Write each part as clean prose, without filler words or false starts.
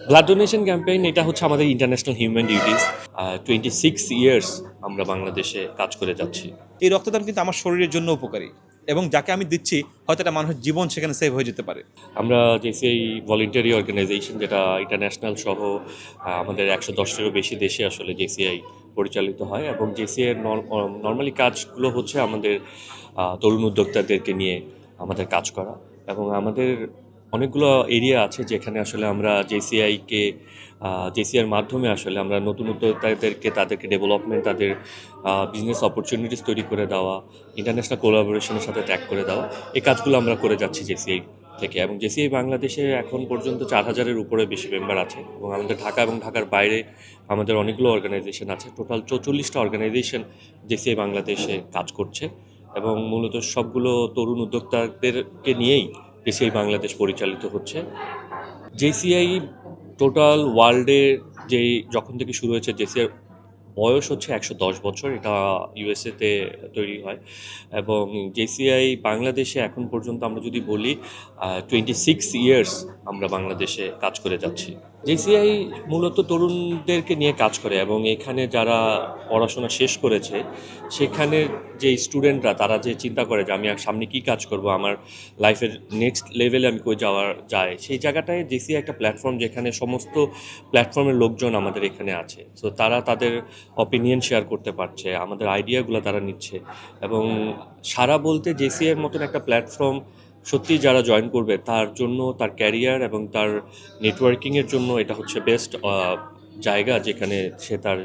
Blood donation campaign এটা হচ্ছে আমাদের ইন্টারন্যাশনাল হিউম্যান ডিউটিস। 26 ইয়ার্স আমরা বাংলাদেশে কাজ করে যাচ্ছি। এই রক্তদান কিন্তু আমার শরীরের জন্য উপকারী এবং যাকে আমি দিচ্ছি হয়তো একটা মানুষের জীবন সেখানে সেভ হয়ে যেতে পারে। আমরা জেসিআই ভলেন্টারি অর্গানাইজেশন, যেটা ইন্টারন্যাশনাল সহ আমাদের 110টিরও বেশি দেশে আসলে জেসিআই পরিচালিত হয়, এবং জেসিআই নর্মালি কাজগুলো হচ্ছে আমাদের তরুণ উদ্যোক্তাদেরকে নিয়ে আমাদের কাজ করা, এবং আমাদের অনেকগুলো এরিয়া আছে যেখানে আসলে আমরা জেসিআইয়ের মাধ্যমে আসলে আমরা নতুন উদ্যোক্তাদেরকে তাদেরকে ডেভেলপমেন্ট, তাদের বিজনেস অপরচুনিটিস তৈরি করে দেওয়া, ইন্টারন্যাশনাল কোলাবোরেশনের সাথে ট্যাগ করে দেওয়া, এই কাজগুলো আমরা করে যাচ্ছি জেসিআই থেকে। এবং জেসিআই বাংলাদেশে এখন পর্যন্ত 4,000-এর উপরে বেশি মেম্বার আছে, এবং আমাদের ঢাকা এবং ঢাকার বাইরে আমাদের অনেকগুলো অর্গানাইজেশন আছে। টোটাল 44টা অর্গানাইজেশন জেসিআই বাংলাদেশে কাজ করছে, এবং মূলত সবগুলো তরুণ উদ্যোক্তাদেরকে নিয়েই জেসিআই বাংলাদেশ পরিচালিত হচ্ছে। জেসিআই টোটাল ওয়ার্ল্ডে যখন থেকে শুরু হয়েছে, জেসিআর বয়স হচ্ছে 110 বছর। এটা ইউএসএতে তৈরি হয়, এবং জেসিআই বাংলাদেশে এখন পর্যন্ত আমরা যদি বলি 26 ইয়ার্স আমরা বাংলাদেশে কাজ করে যাচ্ছি। জেসিআই মূলত তরুণদেরকে নিয়ে কাজ করে, এবং এখানে যারা পড়াশোনা শেষ করেছে সেখানে যে স্টুডেন্টরা তারা যে চিন্তা করে যে আমি আর সামনে কী কাজ করব, আমার লাইফের নেক্সট লেভেলে আমি কই যায়, সেই জায়গাটায় জেসিআই একটা প্ল্যাটফর্ম, যেখানে সমস্ত প্ল্যাটফর্মের লোকজন আমাদের এখানে আছে। সো তারা তাদের অপিনিয়ন শেয়ার করতে পারছে, আমাদের আইডিয়াগুলো তারা নিচ্ছে, এবং সারা বলতে জেসিআইয়ের মতন একটা প্ল্যাটফর্ম সত্যি যারা জয়েন করবে তার জন্য, তার ক্যারিয়ার এবং তার নেটওয়ার্কিংয়ের জন্য এটা হচ্ছে বেস্ট জায়গা, যেখানে সে তার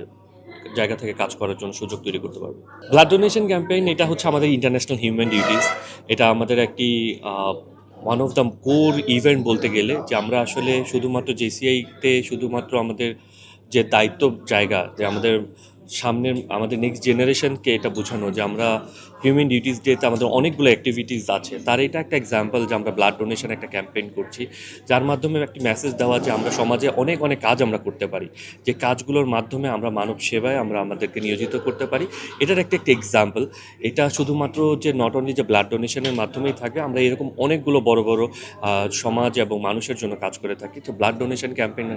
জায়গা থেকে কাজ করার জন্য সুযোগ তৈরি করতে পারবে। ব্লাড ডোনেশন ক্যাম্পেইন এটা হচ্ছে আমাদের ইন্টারন্যাশনাল হিউম্যান ডিউটিস। এটা আমাদের একটি one of the core event বলতে গেলে, যে আমরা আসলে শুধুমাত্র জেসিআইতে শুধুমাত্র আমাদের যে দায়িত্ব জায়গা, যে আমাদের নেক্সট জেনারেশনকে এটা বোঝানো যে আমরা হিউম্যান ডিউটিস ডেতে আমাদের অনেকগুলো অ্যাক্টিভিটিস আছে, তার এটা একটা এক্সাম্পল যে আমরা ব্লাড ডোনেশন একটা ক্যাম্পেইন করছি, যার মাধ্যমে একটি মেসেজ দেওয়া যে আমরা সমাজে অনেক অনেক কাজ আমরা করতে পারি, যে কাজগুলোর মাধ্যমে আমরা মানব সেবায় আমরা আমাদেরকে নিয়োজিত করতে পারি। এটার একটা এক্সাম্পল। এটা শুধুমাত্র যে নট অনলি যে ব্লাড ডোনেশনের মাধ্যমেই থাকবে, আমরা এরকম অনেকগুলো বড় বড় সমাজ এবং মানুষের জন্য কাজ করে থাকি। তো ব্লাড ডোনেশন ক্যাম্পেইন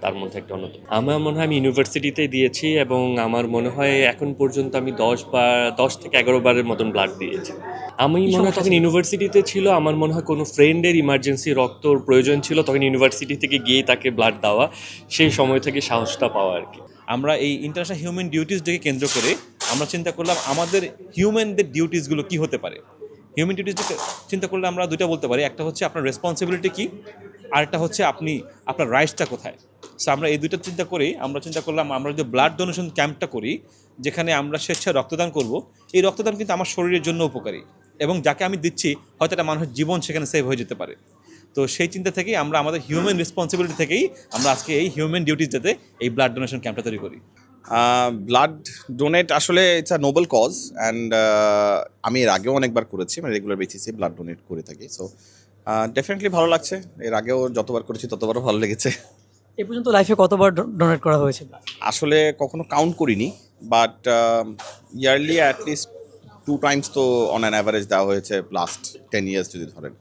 তার মধ্যে একটা অন্যতম। আমার মনে হয় আমি ইউনিভার্সিটিতে দিয়েছি, এবং আমার মনে হয় এখন পর্যন্ত আমি 10 থেকে 11 বারের মতন ব্লাড দিয়েছি। আমি মনে হয় তখন ইউনিভার্সিটিতে ছিল, আমার মনে হয় কোনো ফ্রেন্ডের ইমার্জেন্সি রক্তর প্রয়োজন ছিল, তখন ইউনিভার্সিটি থেকে গিয়ে তাকে ব্লাড দেওয়া, সেই সময় থেকে সাহসটা পাওয়া আর কি। আমরা এই ইন্টারন্যাশনাল হিউম্যান ডিউটিস ডেকে কেন্দ্র করে আমরা চিন্তা করলাম আমাদের হিউম্যানদের ডিউটিসগুলো কী হতে পারে। হিউম্যান ডিউটিস চিন্তা করলে আমরা দুইটা বলতে পারি, একটা হচ্ছে আপনার রেসপন্সিবিলিটি কী, আরেকটা হচ্ছে আপনার রাইটসটা কোথায়। সো আমরা এই দুইটা চিন্তা করেই আমরা চিন্তা করলাম আমরা যদি ব্লাড ডোনেশন ক্যাম্পটা করি, যেখানে আমরা স্বেচ্ছায় রক্তদান করব। এই রক্তদান কিন্তু আমার শরীরের জন্য উপকারী এবং যাকে আমি দিচ্ছি হয়তো একটা মানুষের জীবন সেখানে সেভ হয়ে যেতে পারে। তো সেই চিন্তা থেকেই আমরা আমাদের হিউম্যান রেসপন্সিবিলিটি থেকেই আমরা আজকে এই হিউম্যান ডিউটিস যাতে এই ব্লাড ডোনেশন ক্যাম্পটা তৈরি করি। ব্লাড ডোনেট আসলে it's a noble cause, and আমি এর আগেও অনেকবার করেছি, মানে রেগুলার বেসিসে ব্লাড ডোনেট করে থাকি। সো ডেফিনেটলি ভালো লাগছে। এর আগেও যতবার করেছি ততবারও ভালো লেগেছে। এ পর্যন্ত লাইফে কতবার ডোনেট করা হয়েছে? আসলে কখনো কাউন্ট করিনি, বাট ইয়ারলি অ্যাটলিস্ট 2 টাইমস তো অন অ্যান অ্যাভারেজ দেওয়া হয়েছে লাস্ট 10 ইয়ার্স যদি ধরেন।